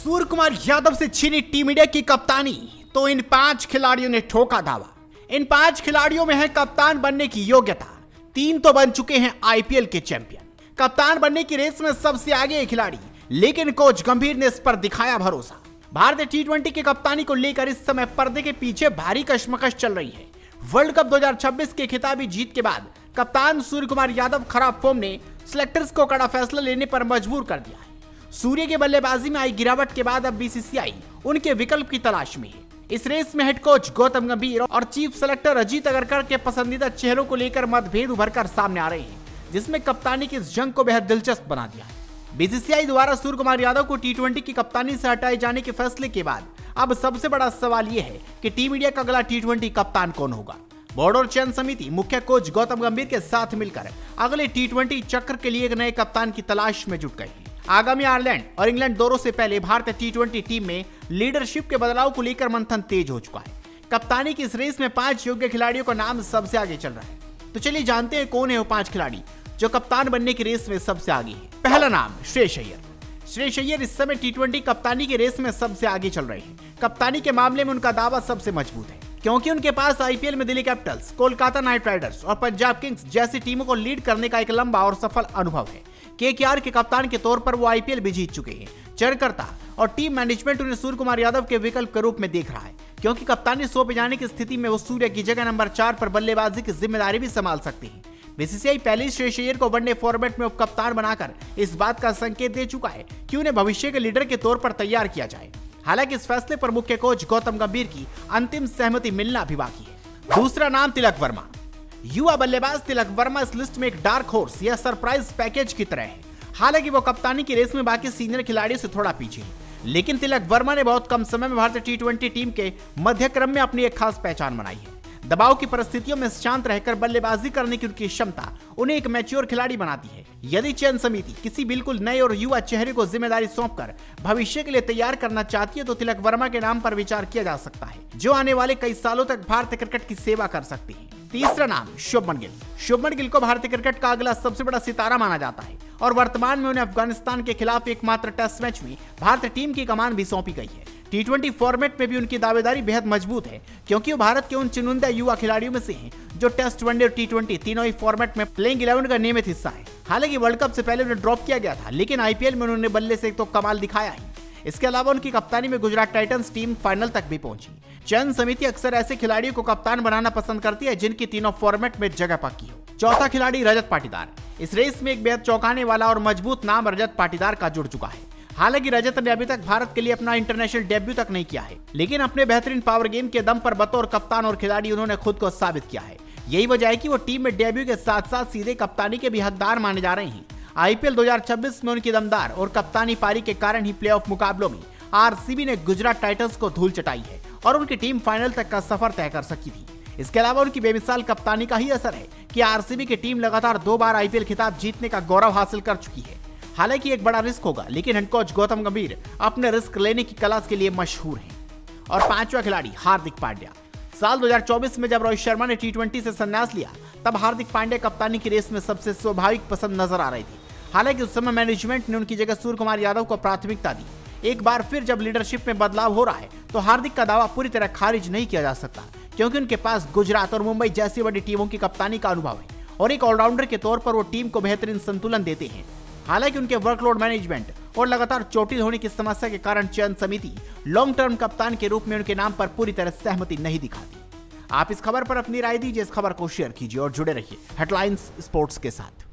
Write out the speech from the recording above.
सूर्य कुमार यादव से छीनी team India की कप्तानी तो इन 5 खिलाड़ियों ने ठोका दावा। इन 5 खिलाड़ियों में है कप्तान बनने की योग्यता। 3 तो बन चुके हैं आईपीएल के चैंपियन। कप्तान बनने की रेस में सबसे आगे है खिलाड़ी, लेकिन कोच गंभीर ने इस पर दिखाया भरोसा। भारतीय टी20 की कप्तानी को लेकर इस समय पर्दे के पीछे भारी कशमकश चल रही है। वर्ल्ड कप 2026 के खिताबी जीत के बाद कप्तान सूर्य कुमार यादव खराब फॉर्म ने सिलेक्टर्स को कड़ा फैसला लेने पर मजबूर कर दिया है। सूर्य की बल्लेबाजी में आई गिरावट के बाद अब बीसीसीआई उनके विकल्प की तलाश में है। इस रेस में हेड कोच गौतम गंभीर और चीफ सेलेक्टर अजीत अगरकर के पसंदीदा चेहरों को लेकर मतभेद उभर कर सामने आ रहे हैं, जिसमें कप्तानी की इस जंग को बेहद दिलचस्प बना दिया है। बीसीसीआई द्वारा सूर्य कुमार यादव को टी20 की कप्तानी से हटाए जाने के फैसले के बाद अब सबसे बड़ा सवाल यह है कि टीम इंडिया का अगला टी20 कप्तान कौन होगा। बोर्ड और चयन समिति मुख्य कोच गौतम गंभीर के साथ मिलकर अगले टी20 चक्र के लिए एक नए कप्तान की तलाश में जुट गए हैं। आगामी आयरलैंड और इंग्लैंड दौरों से पहले भारतीय टी20 टीम में लीडरशिप के बदलाव को लेकर मंथन तेज हो चुका है। कप्तानी की इस रेस में 5 योग्य खिलाड़ियों का नाम सबसे आगे चल रहा है। तो चलिए जानते हैं कौन है वो 5 खिलाड़ी जो कप्तान बनने की रेस में सबसे आगे है। पहला नाम श्रेयस अय्यर। श्रेयस अय्यर इस समय टी20 कप्तानी की रेस में सबसे आगे चल रहे हैं। कप्तानी के मामले में उनका दावा सबसे मजबूत है, क्योंकि उनके पास आईपीएल में Delhi Capitals, Kolkata night Riders और पंजाब किंग्स जैसी टीमों को लीड करने का एक लंबा और सफल अनुभव है। केकेआर के कप्तान के तौर पर वो आईपीएल भी जीत चुके हैं। चयनकर्ता और टीम मैनेजमेंट उन्हें सूर्य कुमार यादव के विकल्प के रूप में देख रहा है, क्योंकि कप्तानी सौंपे जाने की स्थिति में वो सूर्य की जगह नंबर 4 पर बल्लेबाजी की जिम्मेदारी भी संभाल सकते हैं। बीसीसीआई पहले ही श्रेयस अय्यर को वनडे फॉर्मेट में उप कप्तान बनाकर इस बात का संकेत दे चुका है कि उन्हें भविष्य के लीडर के तौर पर तैयार किया जाए। हालांकि इस फैसले पर मुख्य कोच गौतम गंभीर की अंतिम सहमति मिलना भी बाकी है। दूसरा नाम तिलक वर्मा। युवा बल्लेबाज तिलक वर्मा इस लिस्ट में एक डार्क हॉर्स या सरप्राइज पैकेज की तरह है। हालांकि वो कप्तानी की रेस में बाकी सीनियर खिलाड़ियों से थोड़ा पीछे है, लेकिन तिलक वर्मा ने बहुत कम समय में भारतीय टी20 टीम के मध्य क्रम में अपनी एक खास पहचान बनाई है। दबाव की परिस्थितियों में शांत रहकर बल्लेबाजी करने की उनकी क्षमता उन्हें एक मैच्योर खिलाड़ी बनाती है। यदि चयन समिति किसी बिल्कुल नए और युवा चेहरे को जिम्मेदारी सौंपकर भविष्य के लिए तैयार करना चाहती है तो तिलक वर्मा के नाम पर विचार किया जा सकता है, जो आने वाले कई सालों तक भारतीय क्रिकेट की सेवा कर सकते हैं। तीसरा नाम शुभमन गिल। शुभमन गिल को भारतीय क्रिकेट का अगला सबसे बड़ा सितारा माना जाता है और वर्तमान में उन्हें अफगानिस्तान के खिलाफ एकमात्र टेस्ट मैच में भारतीय टीम की कमान भी सौंपी गई है। टी20 फॉर्मेट में भी उनकी दावेदारी बेहद मजबूत है, क्योंकि वो भारत के उन चुनिंदा युवा खिलाड़ियों में से हैं जो टेस्ट, वनडे और टी20 तीनों ही फॉर्मेट में प्लेइंग 11 का नियमित हिस्सा है। हालांकि वर्ल्ड कप से पहले उन्हें ड्रॉप किया गया था, लेकिन आईपीएल में उन्होंने बल्ले से एक तो कमाल दिखाया है। इसके अलावा उनकी कप्तानी में गुजरात टाइटंस टीम फाइनल तक भी पहुंची। चयन समिति अक्सर ऐसे खिलाड़ियों को कप्तान बनाना पसंद करती है जिनकी तीनों फॉर्मेट में जगह पक्की हो। चौथा खिलाड़ी रजत पाटीदार। इस रेस में एक बेहद चौंकाने वाला और मजबूत नाम रजत पाटीदार का जुड़ चुका है। हालांकि रजत ने अभी तक भारत के लिए अपना इंटरनेशनल डेब्यू तक नहीं किया है, लेकिन अपने बेहतरीन पावर गेम के दम पर बतौर कप्तान और खिलाड़ी उन्होंने खुद को साबित किया है। यही वजह है कि वो टीम में डेब्यू के साथ साथ सीधे कप्तानी के भी हकदार माने जा रहे हैं। आईपीएल 2026 में उनकी दमदार और कप्तानी पारी के कारण ही प्लेऑफ मुकाबलों में आरसीबी ने गुजरात टाइटंस को धूल चटाई है और उनकी टीम फाइनल तक का सफर तय कर सकी थी। इसके अलावा उनकी बेमिसाल कप्तानी का ही असर है कि आरसीबी की टीम लगातार 2 बार आईपीएल खिताब जीतने का गौरव हासिल कर चुकी है। हालांकि एक बड़ा रिस्क होगा, लेकिन हेड कोच गौतम गंभीर अपने रिस्क लेने की कला के लिए मशहूर हैं। और 5वां खिलाड़ी हार्दिक पांड्या। साल 2024 में जब रोहित शर्मा ने टी20 से संन्यास लिया, तब हार्दिक पांड्या कप्तानी की रेस में सबसे स्वाभाविक पसंद नजर आ रही थी। हालांकि उस समय मैनेजमेंट ने उनकी जगह सूर्य कुमार यादव को प्राथमिकता दी। एक बार फिर जब लीडरशिप में बदलाव हो रहा है तो हार्दिक का दावा पूरी तरह खारिज नहीं किया जा सकता, क्योंकि उनके पास गुजरात और मुंबई जैसी बड़ी टीमों की कप्तानी का अनुभव है और एक ऑलराउंडर के तौर पर वो टीम को बेहतरीन संतुलन देते हैं। हालांकि उनके वर्कलोड मैनेजमेंट और लगातार चोटिल होने की समस्या के कारण चयन समिति लॉन्ग टर्म कप्तान के रूप में उनके नाम पर पूरी तरह सहमति नहीं दिखाती। आप इस खबर पर अपनी राय दीजिए, इस खबर को शेयर कीजिए और जुड़े रहिए हेडलाइंस स्पोर्ट्स के साथ।